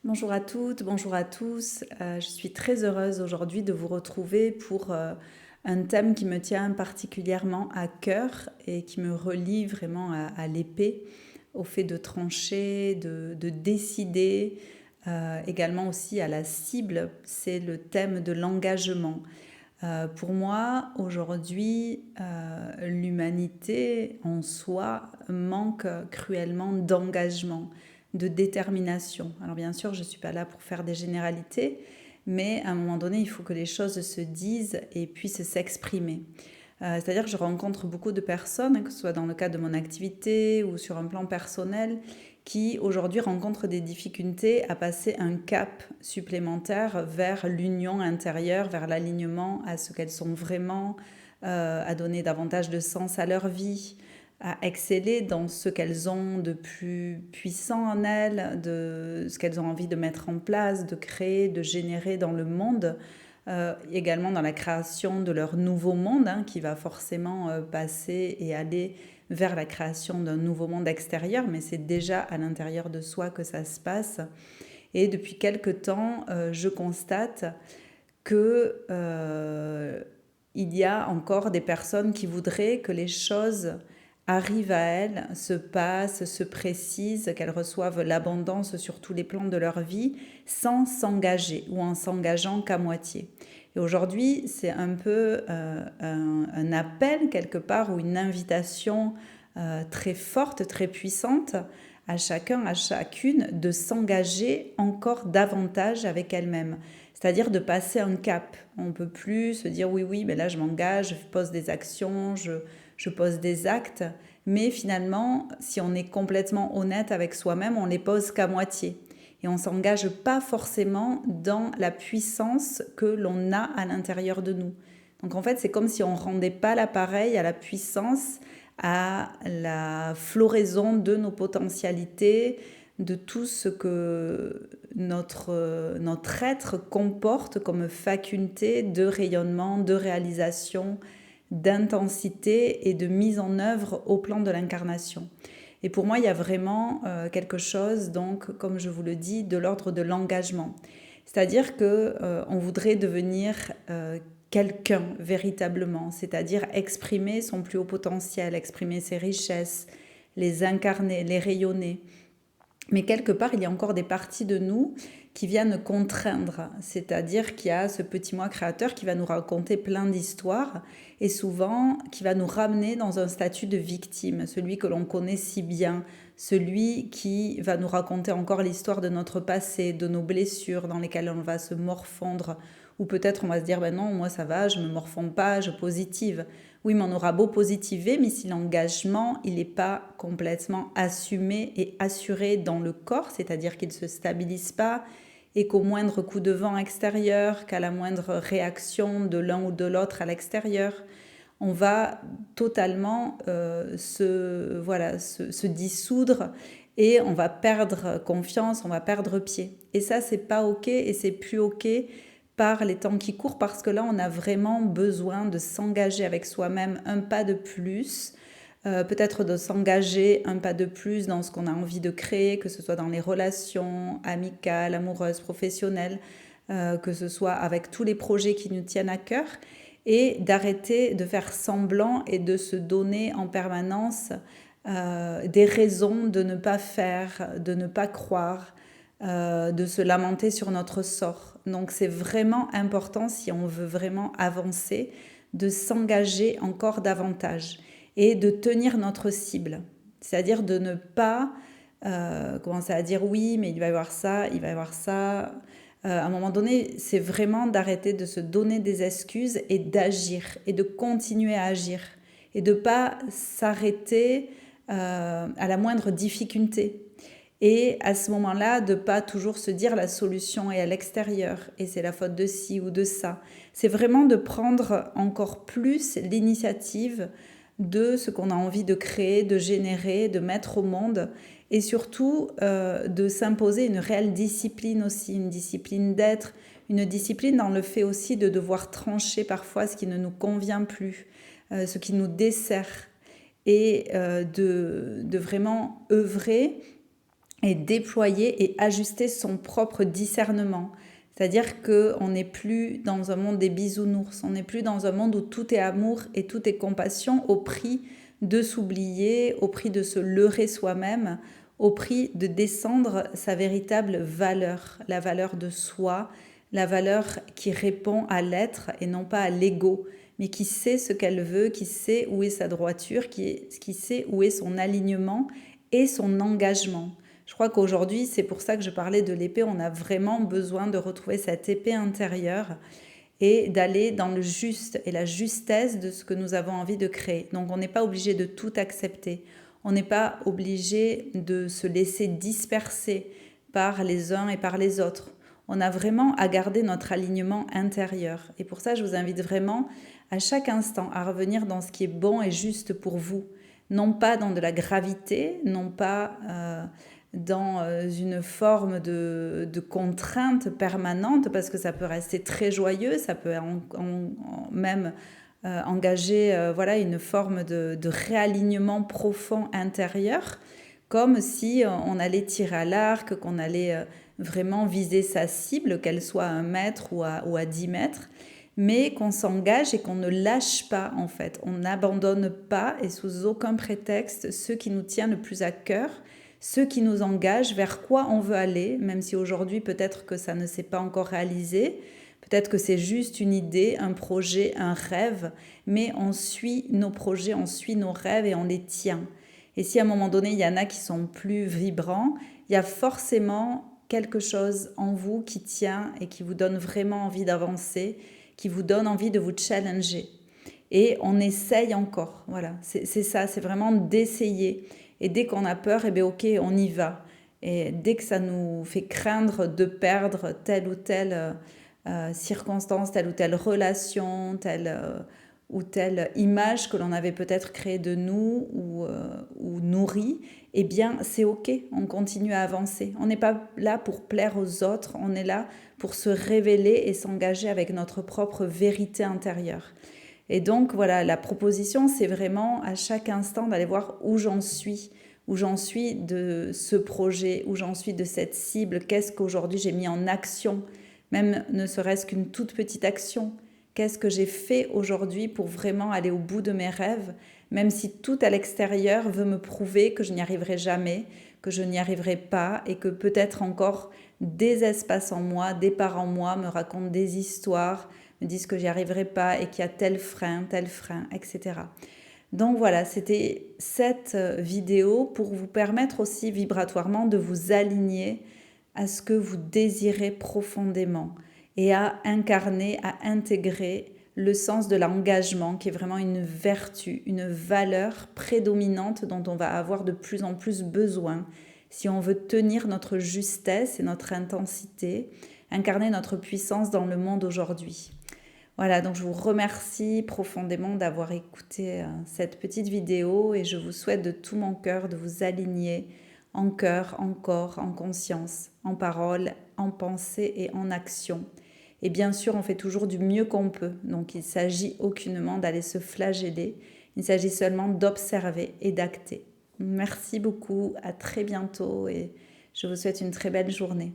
Bonjour à toutes, bonjour à tous. Je suis très heureuse aujourd'hui de vous retrouver pour un thème qui me tient particulièrement à cœur et qui me relie vraiment à l'épée, au fait de trancher, de décider, également aussi à la cible. C'est le thème de l'engagement. Pour moi, aujourd'hui, l'humanité en soi manque cruellement d'engagement, de détermination. Alors bien sûr, je ne suis pas là pour faire des généralités, mais à un moment donné, il faut que les choses se disent et puissent s'exprimer. C'est-à-dire que je rencontre beaucoup de personnes, que ce soit dans le cadre de mon activité ou sur un plan personnel, qui aujourd'hui rencontrent des difficultés à passer un cap supplémentaire vers l'union intérieure, vers l'alignement à ce qu'elles sont vraiment, à donner davantage de sens à leur vie, à exceller dans ce qu'elles ont de plus puissant en elles, de ce qu'elles ont envie de mettre en place, de créer, de générer dans le monde. Également dans la création de leur nouveau monde, hein, qui va forcément passer et aller vers la création d'un nouveau monde extérieur, mais c'est déjà à l'intérieur de soi que ça se passe. Et depuis quelque temps, je constate que il y a encore des personnes qui voudraient que les choses arrivent à elles, se passent, se précisent, qu'elles reçoivent l'abondance sur tous les plans de leur vie sans s'engager ou en s'engageant qu'à moitié. Et aujourd'hui, c'est un peu un appel quelque part ou une invitation très forte, très puissante à chacun, à chacune de s'engager encore davantage avec elle-même. C'est-à-dire de passer un cap. On ne peut plus se dire oui, oui, mais là je m'engage, je pose des actions, je pose des actes. Mais finalement, si on est complètement honnête avec soi-même, on les pose qu'à moitié. Et on ne s'engage pas forcément dans la puissance que l'on a à l'intérieur de nous. Donc en fait, c'est comme si on ne rendait pas l'appareil à la puissance, à la floraison de nos potentialités, de tout ce que notre être comporte comme faculté de rayonnement, de réalisation, d'intensité et de mise en œuvre au plan de l'incarnation. Et pour moi, il y a vraiment quelque chose, donc, comme je vous le dis, de l'ordre de l'engagement. C'est-à-dire que on voudrait devenir quelqu'un véritablement, c'est-à-dire exprimer son plus haut potentiel, exprimer ses richesses, les incarner, les rayonner. Mais quelque part, il y a encore des parties de nous qui viennent contraindre, c'est-à-dire qu'il y a ce petit moi créateur qui va nous raconter plein d'histoires et souvent qui va nous ramener dans un statut de victime, celui que l'on connaît si bien, celui qui va nous raconter encore l'histoire de notre passé, de nos blessures dans lesquelles on va se morfondre, ou peut-être on va se dire ben non, moi ça va, je me morfonds pas, je positive. Oui, mais on aura beau positiver, mais si l'engagement, il n'est pas complètement assumé et assuré dans le corps, c'est-à-dire qu'il ne se stabilise pas et qu'au moindre coup de vent extérieur, qu'à la moindre réaction de l'un ou de l'autre à l'extérieur, on va totalement se dissoudre et on va perdre confiance, on va perdre pied. Et ça, c'est pas OK et c'est plus OK par les temps qui courent parce que là, on a vraiment besoin de s'engager avec soi-même un pas de plus, peut-être de s'engager un pas de plus dans ce qu'on a envie de créer, que ce soit dans les relations amicales, amoureuses, professionnelles, que ce soit avec tous les projets qui nous tiennent à cœur, et d'arrêter de faire semblant et de se donner en permanence des raisons de ne pas faire, de ne pas croire, de se lamenter sur notre sort. Donc c'est vraiment important, si on veut vraiment avancer, de s'engager encore davantage et de tenir notre cible. C'est-à-dire de ne pas commencer à dire oui, mais il va y avoir ça, il va y avoir ça. À un moment donné, c'est vraiment d'arrêter de se donner des excuses et d'agir et de continuer à agir et de ne pas s'arrêter à la moindre difficulté. Et à ce moment-là, de ne pas toujours se dire la solution est à l'extérieur et c'est la faute de ci ou de ça. C'est vraiment de prendre encore plus l'initiative de ce qu'on a envie de créer, de générer, de mettre au monde et surtout de s'imposer une réelle discipline aussi, une discipline d'être, une discipline dans le fait aussi de devoir trancher parfois ce qui ne nous convient plus, ce qui nous dessert et de vraiment œuvrer et déployer et ajuster son propre discernement. C'est-à-dire qu'on n'est plus dans un monde des bisounours, on n'est plus dans un monde où tout est amour et tout est compassion au prix de s'oublier, au prix de se leurrer soi-même, au prix de descendre sa véritable valeur, la valeur de soi, la valeur qui répond à l'être et non pas à l'ego, mais qui sait ce qu'elle veut, qui sait où est sa droiture, qui sait où est son alignement et son engagement. Je crois qu'aujourd'hui, c'est pour ça que je parlais de l'épée, on a vraiment besoin de retrouver cette épée intérieure et d'aller dans le juste et la justesse de ce que nous avons envie de créer. Donc on n'est pas obligé de tout accepter, on n'est pas obligé de se laisser disperser par les uns et par les autres. On a vraiment à garder notre alignement intérieur. Et pour ça, je vous invite vraiment à chaque instant à revenir dans ce qui est bon et juste pour vous. Non pas dans de la gravité, non pas dans une forme de contrainte permanente, parce que ça peut rester très joyeux, ça peut même engager voilà, une forme de réalignement profond intérieur, comme si on allait tirer à l'arc, qu'on allait vraiment viser sa cible, qu'elle soit à 1 mètre ou à 10 mètres, mais qu'on s'engage et qu'on ne lâche pas en fait. On n'abandonne pas et sous aucun prétexte ce qui nous tient le plus à cœur, ce qui nous engage, vers quoi on veut aller, même si aujourd'hui peut-être que ça ne s'est pas encore réalisé, peut-être que c'est juste une idée, un projet, un rêve, mais on suit nos projets, on suit nos rêves et on les tient. Et si à un moment donné, il y en a qui sont plus vibrants, il y a forcément quelque chose en vous qui tient et qui vous donne vraiment envie d'avancer, qui vous donne envie de vous challenger. Et on essaye encore, voilà, c'est ça, c'est vraiment d'essayer. Et dès qu'on a peur, eh bien ok, on y va. Et dès que ça nous fait craindre de perdre telle ou telle circonstance, telle ou telle relation, telle ou telle image que l'on avait peut-être créée de nous ou nourrie, eh bien c'est ok, on continue à avancer. On n'est pas là pour plaire aux autres, on est là pour se révéler et s'engager avec notre propre vérité intérieure. Et donc voilà, la proposition, c'est vraiment à chaque instant d'aller voir où j'en suis de ce projet, où j'en suis de cette cible, qu'est-ce qu'aujourd'hui j'ai mis en action, même ne serait-ce qu'une toute petite action. Qu'est-ce que j'ai fait aujourd'hui pour vraiment aller au bout de mes rêves, même si tout à l'extérieur veut me prouver que je n'y arriverai jamais, que je n'y arriverai pas et que peut-être encore des espaces en moi, des parts en moi me racontent des histoires, me disent que j'y arriverai pas et qu'il y a tel frein, etc. Donc voilà, c'était cette vidéo pour vous permettre aussi vibratoirement de vous aligner à ce que vous désirez profondément et à incarner, à intégrer le sens de l'engagement qui est vraiment une vertu, une valeur prédominante dont on va avoir de plus en plus besoin si on veut tenir notre justesse et notre intensité, incarner notre puissance dans le monde aujourd'hui. Voilà, donc je vous remercie profondément d'avoir écouté cette petite vidéo et je vous souhaite de tout mon cœur de vous aligner en cœur, en corps, en conscience, en parole, en pensée et en action. Et bien sûr, on fait toujours du mieux qu'on peut, donc il ne s'agit aucunement d'aller se flageller, il s'agit seulement d'observer et d'acter. Merci beaucoup, à très bientôt et je vous souhaite une très belle journée.